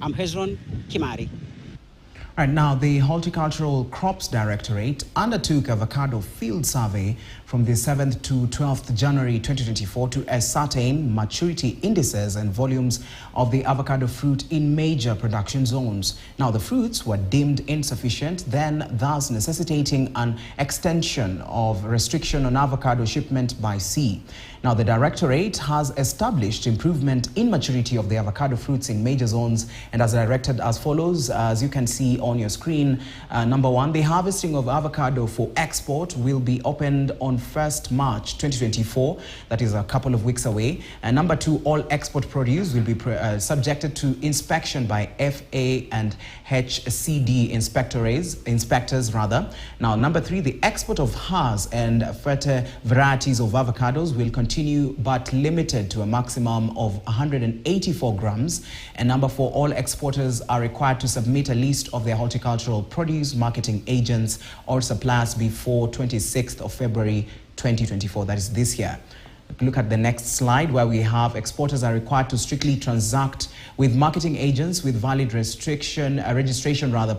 I'm Hezron Kimari. Right now, the Horticultural Crops Directorate undertook avocado field survey from the 7th to 12th January 2024 to ascertain maturity indices and volumes of the avocado fruit in major production zones. Now, the fruits were deemed insufficient, then thus necessitating an extension of restriction on avocado shipment by sea. Now, the Directorate has established improvement in maturity of the avocado fruits in major zones and has directed as follows. As you can see on your screen, number one, the harvesting of avocado for export will be opened on 1st March 2024. That is a couple of weeks away. And number two, all export produce will be subjected to inspection by FA and HCD inspectors rather. Now, number three, the export of Hass and fertile varieties of avocados will continue but limited to a maximum of 184 grams. And number four, all exporters are required to submit a list of their horticultural produce marketing agents or suppliers before 26th of February 2024, that is this year. Look at the next slide where we have exporters are required to strictly transact with marketing agents with valid registration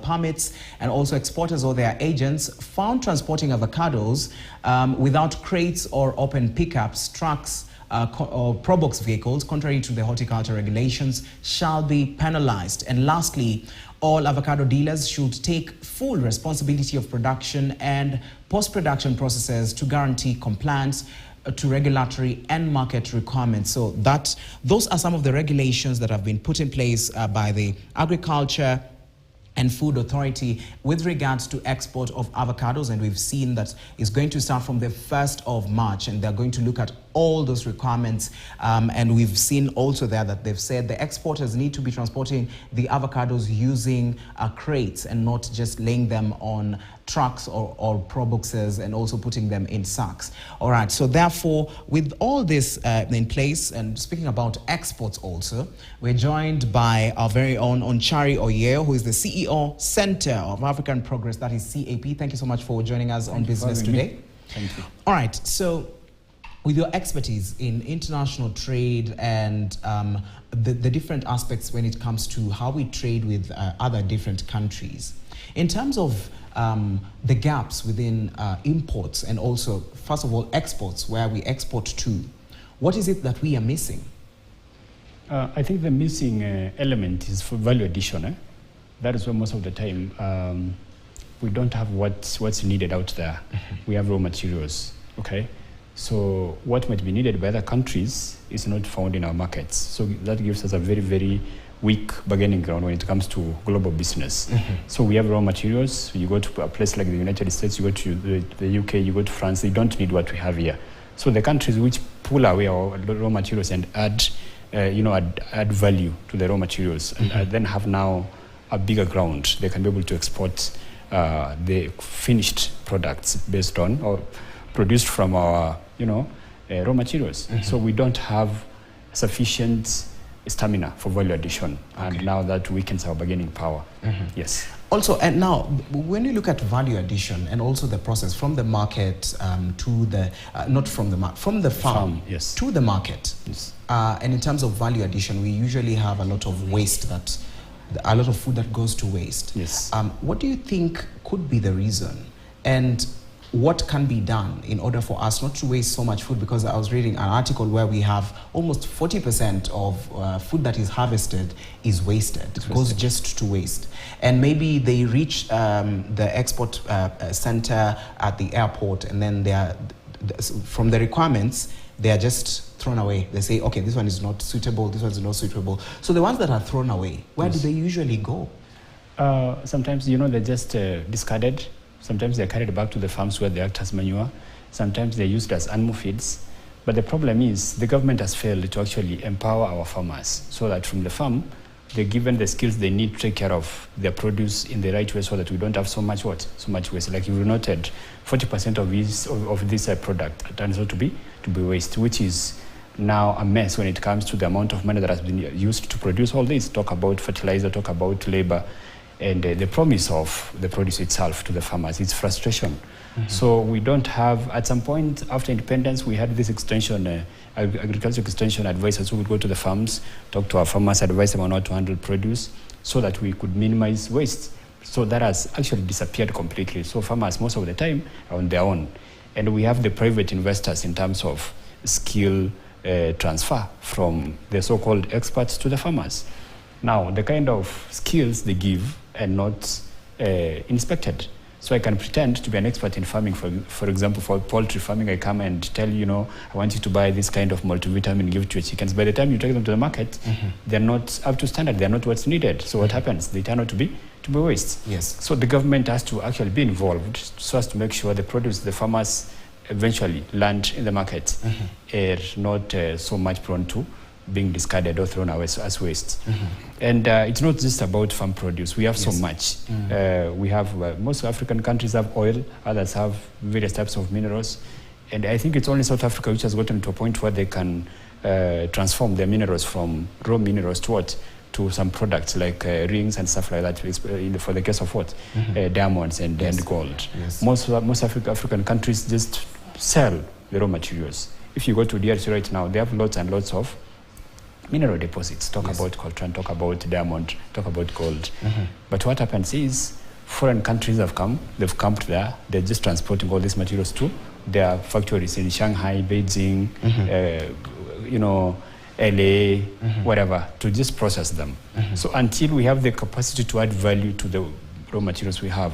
permits, and also exporters or their agents found transporting avocados without crates or open pickups, trucks, or Probox vehicles, contrary to the horticulture regulations, shall be penalized. And lastly, all avocado dealers should take full responsibility of production and post-production processes to guarantee compliance to regulatory and market requirements. So those are some of the regulations that have been put in place by the Agriculture and Food Authority with regards to export of avocados, and we've seen that it's going to start from the 1st of March, and they're going to look at all those requirements, and we've seen also there that they've said the exporters need to be transporting the avocados using crates and not just laying them on trucks or Proboxes and also putting them in sacks. All right, so therefore, with all this in place, and speaking about exports also, we're joined by our very own Onchari Oyeo, who is the CEO Center of African Progress, that is CAP. Thank you so much for joining us on Business Today. Thank you. All right, so with your expertise in international trade and the different aspects when it comes to how we trade with other different countries, in terms of the gaps within imports and also, first of all, exports, where we export to, what is it that we are missing? I think the missing element is for value addition. That is where most of the time we don't have what's needed out there. We have raw materials, okay? So what might be needed by other countries is not found in our markets. So that gives us a very, very weak bargaining ground when it comes to global business. So we have raw materials. You go to a place like the United States, you go to the UK, you go to France, they don't need what we have here. So the countries which pull away our raw materials and add value to the raw materials and then have now a bigger ground, they can be able to export the finished products based on or produced from our raw materials. So we don't have sufficient stamina for value addition, and now that weakens our bargaining power. Yes. Also, and now when you look at value addition and also the process from the market to the not from the market, from the farm yes, to the market, yes. And in terms of value addition, we usually have a lot of a lot of food that goes to waste. Yes. What do you think could be the reason, and what can be done in order for us not to waste so much food? Because I was reading an article where we have almost 40% of food that is harvested is wasted. It goes just to waste. And maybe they reach the export center at the airport, and then from the requirements, they are just thrown away. They say, okay, this one is not suitable, this one is not suitable. So the ones that are thrown away, where do they usually go? Sometimes, they're just discarded. Sometimes they're carried back to the farms where they act as manure. Sometimes they're used as animal feeds. But the problem is the government has failed to actually empower our farmers so that from the farm, they're given the skills they need to take care of their produce in the right way so that we don't have so much waste. Like you noted, 40% of this product turns out to be waste, which is now a mess when it comes to the amount of money that has been used to produce all this. Talk about fertilizer, talk about labor, and the promise of the produce itself to the farmers. It's frustration. So we don't have, at some point after independence, we had this extension, agriculture extension advisors who would go to the farms, talk to our farmers, advise them on how to handle produce. so that we could minimize waste. So that has actually disappeared completely. So farmers, most of the time, are on their own. And we have the private investors in terms of skill transfer from the so-called experts to the farmers. Now, the kind of skills they give are not inspected. So I can pretend to be an expert in farming, for example, for poultry farming, I come and tell you, I want you to buy this kind of multivitamin, give it to your chickens. By the time you take them to the market, they're not up to standard, they're not what's needed. So what happens? They turn out to be waste. Yes. So the government has to actually be involved so as to make sure the produce the farmers eventually land in the market are not so much prone to being discarded or thrown away as waste. And it's not just about farm produce. We have so much. We have, most African countries have oil, others have various types of minerals. And I think it's only South Africa which has gotten to a point where they can transform their minerals from raw minerals to what? To some products like rings and stuff like that, for the case of what? Diamonds and gold. Yes. Most African countries just sell the raw materials. If you go to DRC right now, they have lots and lots of mineral deposits. Talk about coltan, talk about diamond, talk about gold. But what happens is foreign countries have come, they've camped there, they're just transporting all these materials to their factories in Shanghai, Beijing, LA, whatever, to just process them. So until we have the capacity to add value to the raw materials we have,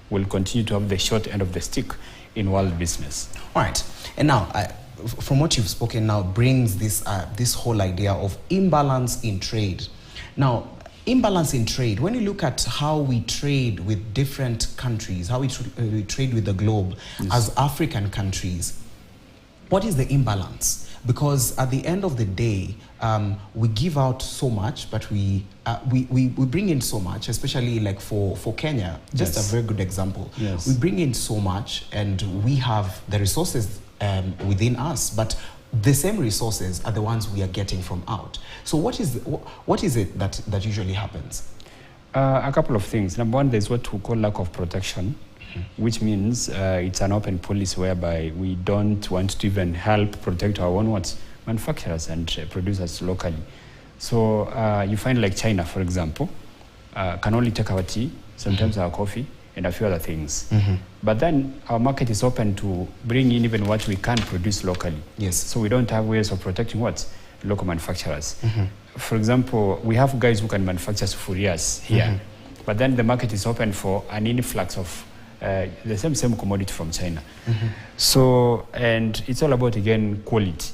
we'll continue to have the short end of the stick in world business. All right. And now, from what you've spoken now brings this this whole idea of imbalance in trade. Now, imbalance in trade, when you look at how we trade with different countries, how we trade with the globe as African countries, what is the imbalance? Because at the end of the day, we give out so much, but we bring in so much, especially like for Kenya, just a very good example. We bring in so much and we have the resources within us, but the same resources are the ones we are getting from out. So what is it that usually happens? A couple of things. Number one, there's what we call lack of protection, which means it's an open policy whereby we don't want to even help protect our own manufacturers and producers locally. So you find like China, for example, can only take our tea, sometimes our coffee, and a few other things. But then our market is open to bring in even what we can produce locally. So we don't have ways of protecting local manufacturers. For example, we have guys who can manufacture sufurias here, but then the market is open for an influx of the same commodity from China. So, and it's all about, again, quality.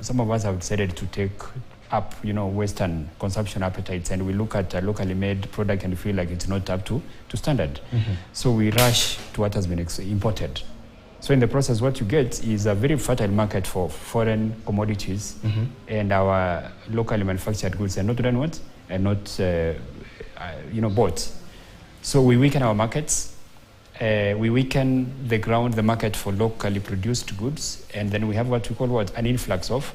Some of us have decided to take up, Western consumption appetites, and we look at a locally made product and feel like it's not up to standard. So we rush to what has been imported. So in the process, what you get is a very fertile market for foreign commodities, and our locally manufactured goods are not done what? And not, bought. So we weaken our markets. We weaken the market for locally produced goods, and then we have what we call an influx of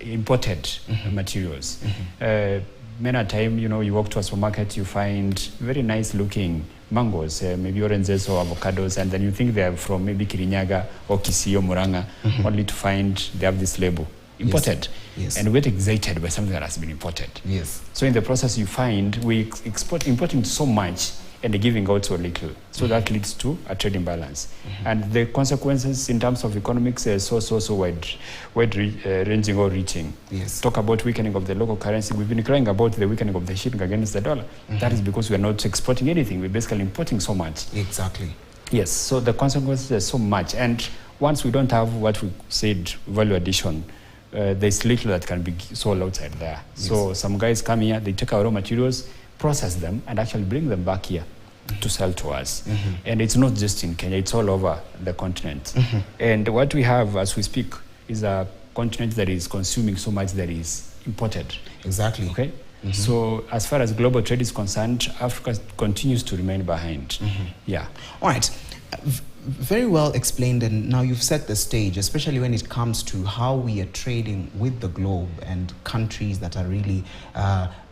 imported materials. Many a time, you walk to a supermarket, you find very nice looking mangoes, maybe oranges or avocados, and then you think they're from maybe Kirinyaga or Kisii or Muranga, only to find they have this label, imported. And we get excited by something that has been imported. So in the process, you find we importing so much and giving out so little. So that leads to a trade imbalance. And the consequences in terms of economics are so wide-ranging or reaching. Talk about weakening of the local currency. We've been crying about the weakening of the shilling against the dollar. That is because we are not exporting anything. We're basically importing so much. So the consequences are so much. And once we don't have what we said, value addition, there's little that can be sold outside there. So some guys come here, they take our raw materials, process them, and actually bring them back here to sell to us. And it's not just in Kenya, it's all over the continent. And what we have as we speak is a continent that is consuming so much that is imported. Okay? So as far as global trade is concerned, Africa continues to remain behind. All right. Very well explained, and now you've set the stage, especially when it comes to how we are trading with the globe and countries that are really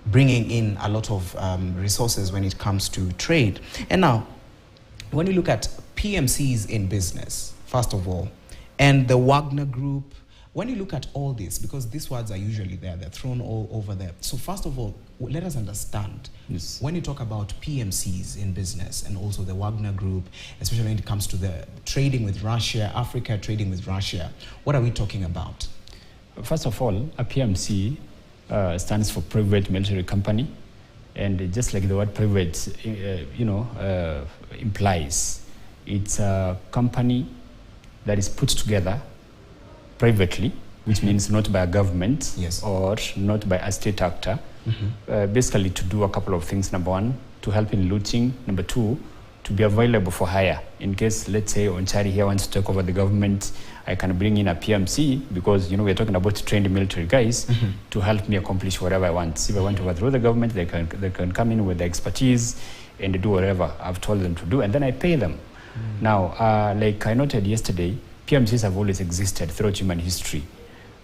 bringing in a lot of resources when it comes to trade. And now, when you look at PMCs in business, first of all, and the Wagner Group, When you look at all this, because these words are usually there, they're thrown all over there. So first of all, let us understand, Yes. when you talk about PMCs in business and also the Wagner Group, especially when it comes to the trading with Russia, Africa trading with Russia, what are we talking about? First of all, a PMC stands for private military company. And just like the word private, implies, it's a company that is put together privately, which means not by a government or not by a state actor, basically to do a couple of things. Number one, to help in looting. Number two, to be available for hire. In case, let's say, Onchari here wants to take over the government, I can bring in a PMC because, we're talking about trained military guys to help me accomplish whatever I want. If I want to overthrow the government, they can come in with the expertise and do whatever I've told them to do, and then I pay them. Now, like I noted yesterday, PMCs have always existed throughout human history,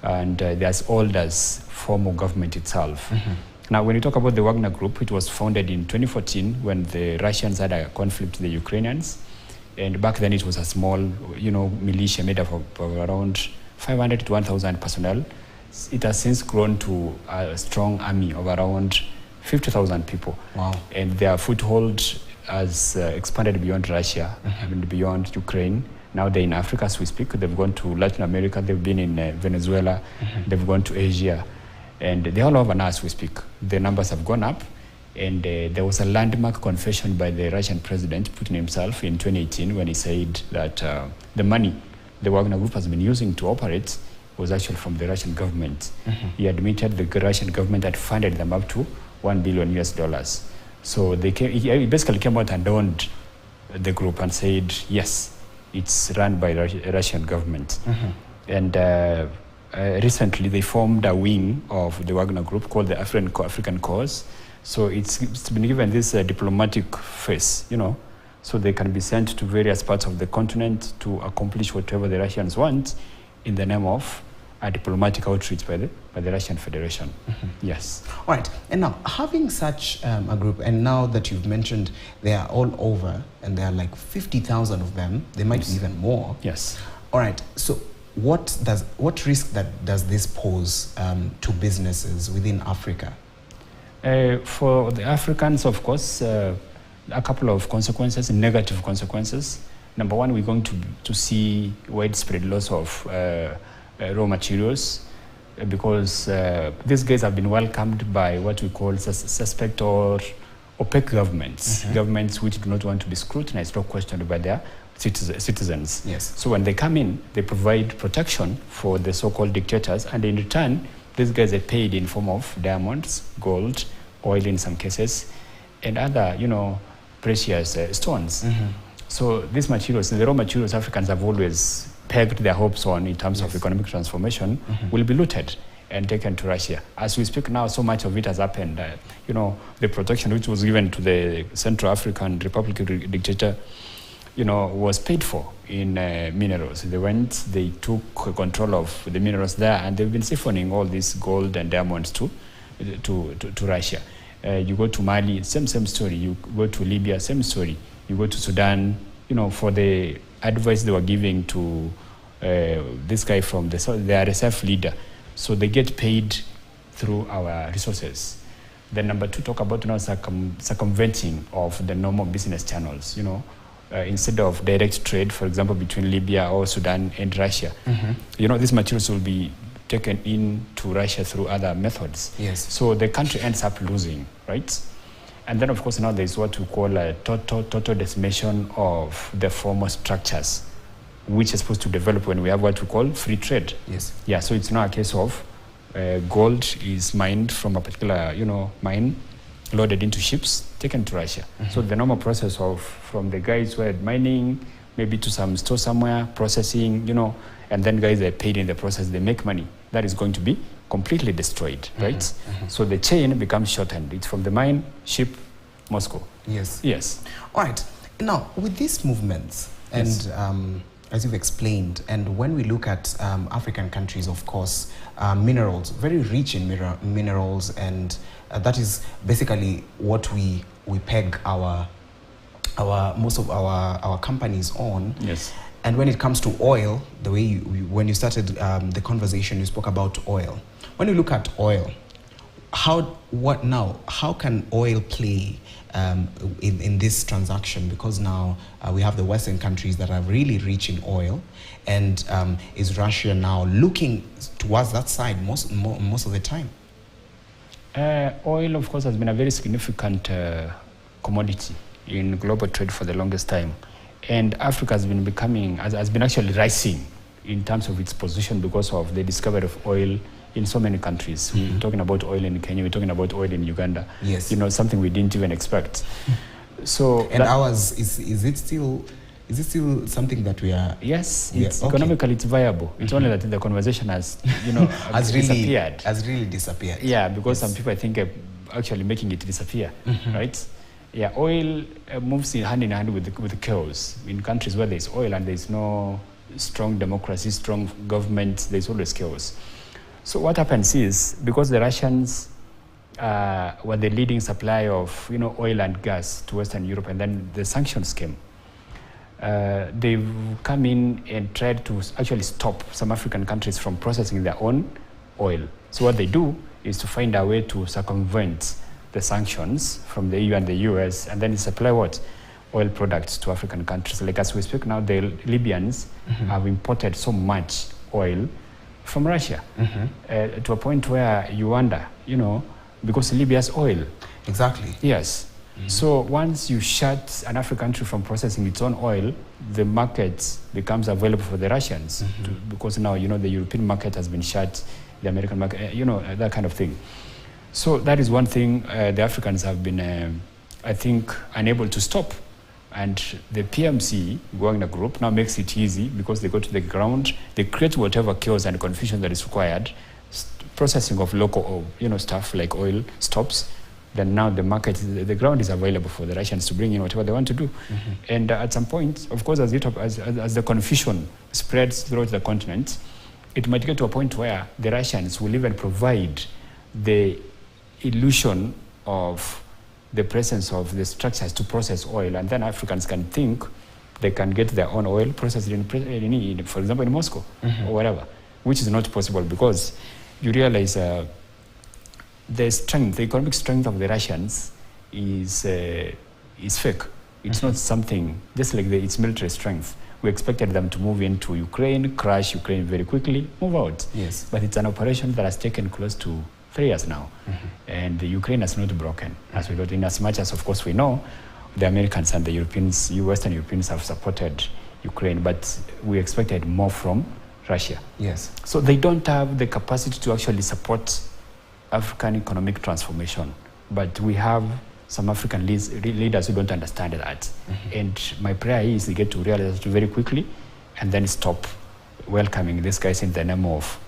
and they're as old as formal government itself. Now, when you talk about the Wagner Group, it was founded in 2014 when the Russians had a conflict with the Ukrainians, and back then it was a small, militia made up of around 500 to 1,000 personnel. It has since grown to a strong army of around 50,000 people. Wow! And their foothold has expanded beyond Russia and beyond Ukraine. Now they're in Africa as we speak. They've gone to Latin America. They've been in Venezuela. They've gone to Asia. And they're all over now as we speak. The numbers have gone up. And there was a landmark confession by the Russian president, Putin himself, in 2018 when he said that the money the Wagner Group has been using to operate was actually from the Russian government. He admitted the Russian government had funded them up to $1 billion. So he basically came out and owned the group and said, yes, it's run by the Russian government. And recently they formed a wing of the Wagner Group called the African Cause. So it's been given this diplomatic face, so they can be sent to various parts of the continent to accomplish whatever the Russians want in the name of a diplomatic outreach by the Russian Federation. Yes. All right. And now, having such a group, and now that you've mentioned they are all over, and there are like 50,000 of them, they might be even more. Yes. All right. So what risk does this pose to businesses within Africa? For the Africans, of course, a couple of consequences, negative consequences. Number one, we're going to see widespread loss of raw materials because these guys have been welcomed by what we call suspect or opaque governments, governments which do not want to be scrutinized or questioned by their citizens. Yes. So when they come in, they provide protection for the so-called dictators, and in return, these guys are paid in form of diamonds, gold, oil in some cases, and other, precious stones. So these materials, the raw materials Africans have always pegged their hopes on in terms of economic transformation, will be looted and taken to Russia. As we speak now, so much of it has happened. The protection which was given to the Central African Republic dictator, was paid for in minerals. They went, they took control of the minerals there, and they've been siphoning all this gold and diamonds to Russia. You go to Mali, same story. You go to Libya, same story. You go to Sudan, for the advice they were giving to this guy from the RSF leader. So they get paid through our resources. Then number two, talk about circumventing of the normal business channels, instead of direct trade, for example, between Libya or Sudan and Russia. These materials will be taken into Russia through other methods. Yes. So the country ends up losing, right? And then, of course, now there's what we call a total decimation of the formal structures, which is supposed to develop when we have what we call free trade. Yes. Yeah, so it's not a case of gold is mined from a particular, mine, loaded into ships, taken to Russia. So the normal process of from the guys who are mining, maybe to some store somewhere, processing, and then guys are paid in the process, they make money. That is going to be completely destroyed, right? So the chain becomes shortened. It's from the mine, ship, Moscow. Yes. Yes. All right. Now, with these movements, and as you've explained, and when we look at African countries, of course, minerals, very rich in minerals, and that is basically what we peg our most of our companies on. Yes. And when it comes to oil, the way when you started the conversation, you spoke about oil. When you look at oil, how can oil play in this transaction? Because now we have the Western countries that are really rich in oil, and is Russia now looking towards that side most of the time? Oil, of course, has been a very significant commodity in global trade for the longest time, and Africa has been actually rising in terms of its position because of the discovery of oil in so many countries. We're talking about oil in Kenya, we're talking about oil in Uganda. Yes. Something we didn't even expect. So and ours, is it still something that we are? Yes, economically it's viable. It's only that the conversation has, has disappeared. Has really disappeared. Yeah, because some people I think are actually making it disappear, right? Yeah, oil moves hand in hand with chaos. In countries where there's oil and there's no strong democracy, strong government, there's always chaos. So what happens is, because the Russians were the leading supplier of oil and gas to Western Europe, and then the sanctions came, they've come in and tried to actually stop some African countries from processing their own oil. So what they do is to find a way to circumvent the sanctions from the EU and the US, and then supply what? Oil products to African countries. Like as we speak now, the Libyans have imported so much oil from Russia to a point where you wonder, because Libya's oil. Exactly. Yes. So once you shut an African country from processing its own oil, the market becomes available for the Russians because now, the European market has been shut, the American market, that kind of thing. So that is one thing the Africans have been, I think, unable to stop. And the PMC, Wagner Group, now makes it easy because they go to the ground, they create whatever chaos and confusion that is required. Processing of local, stuff like oil stops. Then now the market, the ground is available for the Russians to bring in whatever they want to do. And at some point, of course, as the confusion spreads throughout the continent, it might get to a point where the Russians will even provide the illusion of the presence of the structures to process oil, and then Africans can think they can get their own oil processed for example, in Moscow or whatever, which is not possible because you realize the economic strength of the Russians is fake. It's not something, just like its military strength. We expected them to move into Ukraine, crush Ukraine very quickly, move out. Yes. But it's an operation that has taken close to 3 years now, and the Ukraine has not broken, as we got in as much as, of course, we know the Americans and the Europeans, Western Europeans have supported Ukraine, but we expected more from Russia. Yes. So they don't have the capacity to actually support African economic transformation, but we have some African leaders who don't understand that. And my prayer is they get to realize it very quickly and then stop welcoming these guys in the name of,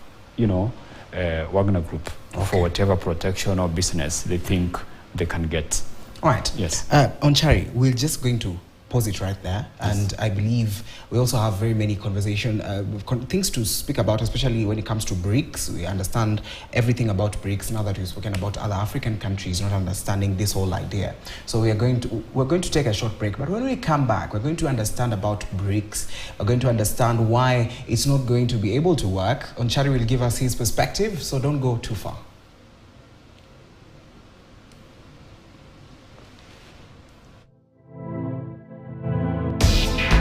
Wagner Group for whatever protection or business they think they can get. All right. Yes. Onchari, we're just going to pause it right there. Yes. And I believe we also have very many things to speak about, especially when it comes to BRICS. We understand everything about BRICS now that we've spoken about other African countries not understanding this whole idea. So we're going to take a short break, but when we come back, we're going to understand about BRICS. We're going to understand why it's not going to be able to work. Onchari will give us his perspective, so don't go too far.